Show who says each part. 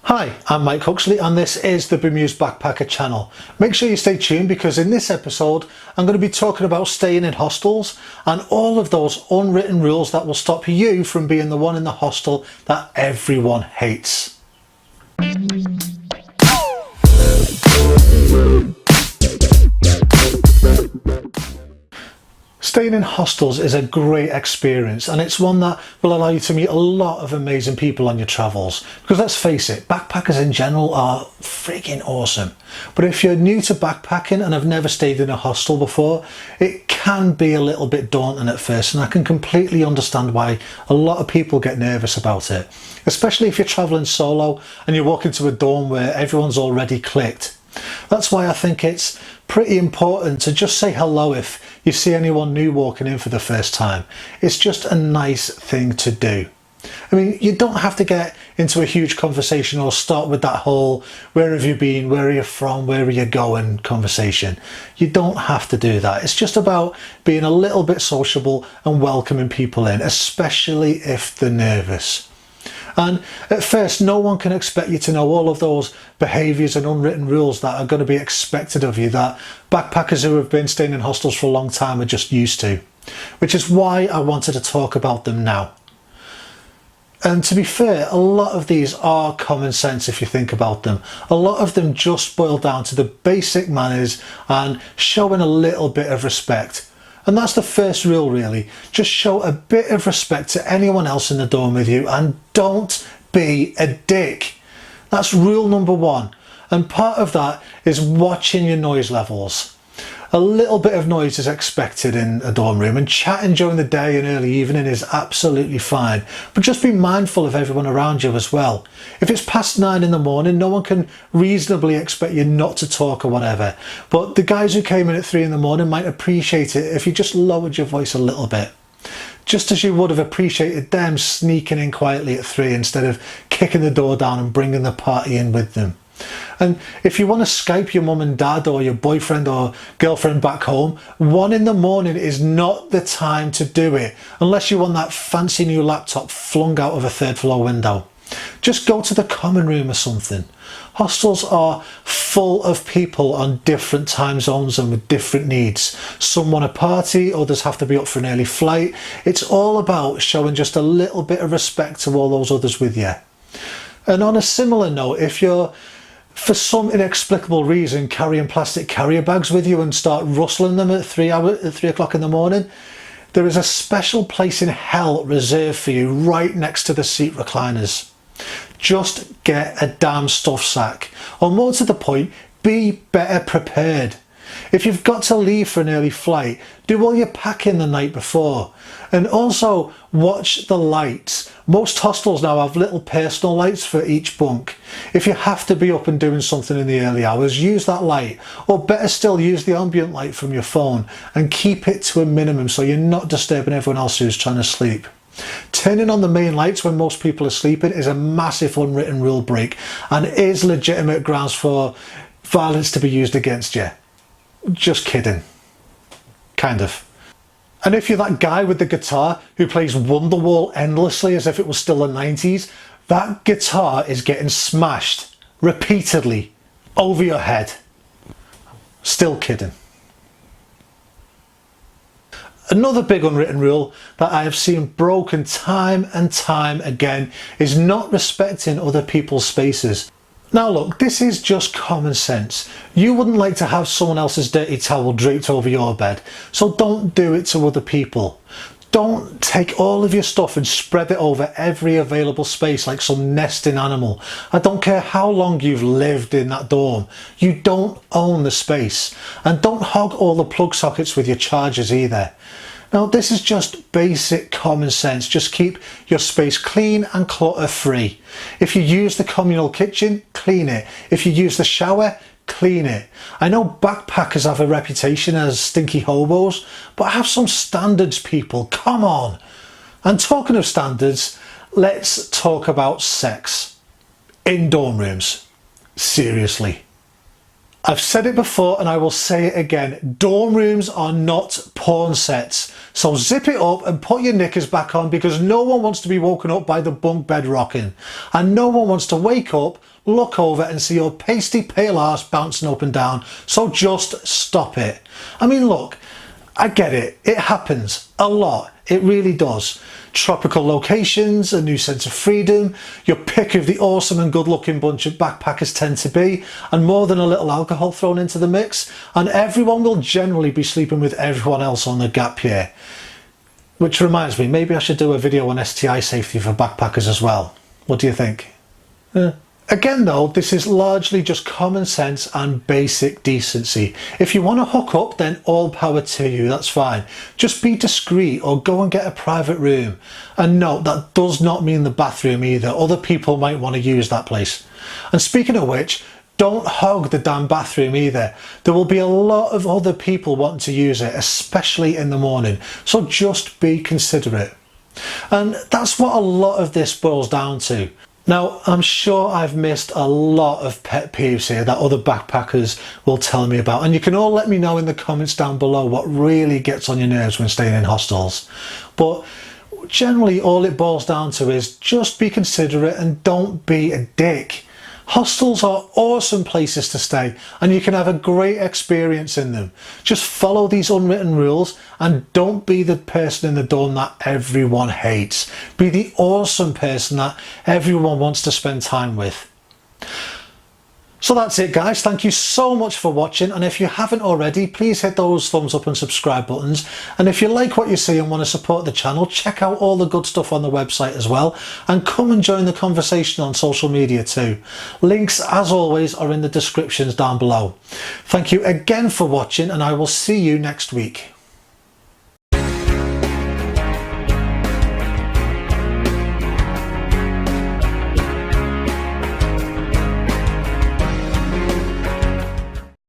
Speaker 1: Hi, I'm Mike Huxley and this is the Bemusedbackpacker channel. Make sure you stay tuned because in this episode I'm going to be talking about staying in hostels and all of those unwritten rules that will stop you from being the one in the hostel that everyone hates. Staying in hostels is a great experience and it's one that will allow you to meet a lot of amazing people on your travels. Because let's face it, backpackers in general are freaking awesome. But if you're new to backpacking and have never stayed in a hostel before, it can be a little bit daunting at first, and I can completely understand why a lot of people get nervous about it. Especially if you're traveling solo and you walk into a dorm where everyone's already clicked. That's why I think it's pretty important to just say hello if you see anyone new walking in for the first time. It's just a nice thing to do. I mean, you don't have to get into a huge conversation or start with that whole where have you been, where are you from, where are you going conversation. You don't have to do that. It's just about being a little bit sociable and welcoming people in, especially if they're nervous. And at first, no one can expect you to know all of those behaviours and unwritten rules that are going to be expected of you that backpackers who have been staying in hostels for a long time are just used to. Which is why I wanted to talk about them now. And to be fair, a lot of these are common sense if you think about them. A lot of them just boil down to the basic manners and showing a little bit of respect. And that's the first rule really. Just show a bit of respect to anyone else in the dorm with you and don't be a dick. That's rule number one. And part of that is watching your noise levels. A little bit of noise is expected in a dorm room, and chatting during the day and early evening is absolutely fine. But just be mindful of everyone around you as well. If it's past 9 in the morning, no one can reasonably expect you not to talk or whatever. But the guys who came in at 3 in the morning might appreciate it if you just lowered your voice a little bit. Just as you would have appreciated them sneaking in quietly at 3 instead of kicking the door down and bringing the party in with them. And if you want to Skype your mum and dad or your boyfriend or girlfriend back home, 1 in the morning is not the time to do it unless you want that fancy new laptop flung out of a 3rd floor window. Just go to the common room or something. Hostels are full of people on different time zones and with different needs. Some want to party, others have to be up for an early flight. It's all about showing just a little bit of respect to all those others with you. And on a similar note, if you're for some inexplicable reason carrying plastic carrier bags with you and start rustling them at 3 o'clock in the morning, there is a special place in hell reserved for you right next to the seat recliners. Just get a damn stuff sack, or more to the point, be better prepared. If you've got to leave for an early flight, do all your packing the night before. And also watch the lights. Most hostels now have little personal lights for each bunk. If you have to be up and doing something in the early hours, use that light. Or better still, use the ambient light from your phone and keep it to a minimum so you're not disturbing everyone else who's trying to sleep. Turning on the main lights when most people are sleeping is a massive unwritten rule break and is legitimate grounds for violence to be used against you. Just kidding. Kind of. And if you're that guy with the guitar who plays Wonderwall endlessly as if it was still the 90s, that guitar is getting smashed repeatedly over your head. Still kidding. Another big unwritten rule that I have seen broken time and time again is not respecting other people's spaces. Now look, this is just common sense. You wouldn't like to have someone else's dirty towel draped over your bed, so don't do it to other people. Don't take all of your stuff and spread it over every available space like some nesting animal. I don't care how long you've lived in that dorm. You don't own the space. And don't hog all the plug sockets with your chargers either. Now this is just basic common sense. Just keep your space clean and clutter free. If you use the communal kitchen, clean it. If you use the shower, clean it. I know backpackers have a reputation as stinky hobos, but have some standards, people, come on. And talking of standards, let's talk about sex in dorm rooms. Seriously. I've said it before and I will say it again, dorm rooms are not porn sets. So zip it up and put your knickers back on, because no one wants to be woken up by the bunk bed rocking. And no one wants to wake up, look over and see your pasty pale arse bouncing up and down. So just stop it. I mean, look, I get it. It happens a lot. It really does. Tropical locations, a new sense of freedom, your pick of the awesome and good looking bunch of backpackers tend to be, and more than a little alcohol thrown into the mix, and everyone will generally be sleeping with everyone else on the gap year. Which reminds me, maybe I should do a video on STI safety for backpackers as well. What do you think? Again though, this is largely just common sense and basic decency. If you want to hook up, then all power to you, that's fine. Just be discreet or go and get a private room. And no, that does not mean the bathroom either. Other people might want to use that place. And speaking of which, don't hog the damn bathroom either. There will be a lot of other people wanting to use it, especially in the morning. So just be considerate. And that's what a lot of this boils down to. Now, I'm sure I've missed a lot of pet peeves here that other backpackers will tell me about, and you can all let me know in the comments down below what really gets on your nerves when staying in hostels. But generally all it boils down to is just be considerate and don't be a dick. Hostels are awesome places to stay and you can have a great experience in them. Just follow these unwritten rules and don't be the person in the dorm that everyone hates. Be the awesome person that everyone wants to spend time with. So that's it guys, thank you so much for watching, and if you haven't already, please hit those thumbs up and subscribe buttons, and if you like what you see and want to support the channel, check out all the good stuff on the website as well, and come and join the conversation on social media too. Links as always are in the descriptions down below. Thank you again for watching and I will see you next week.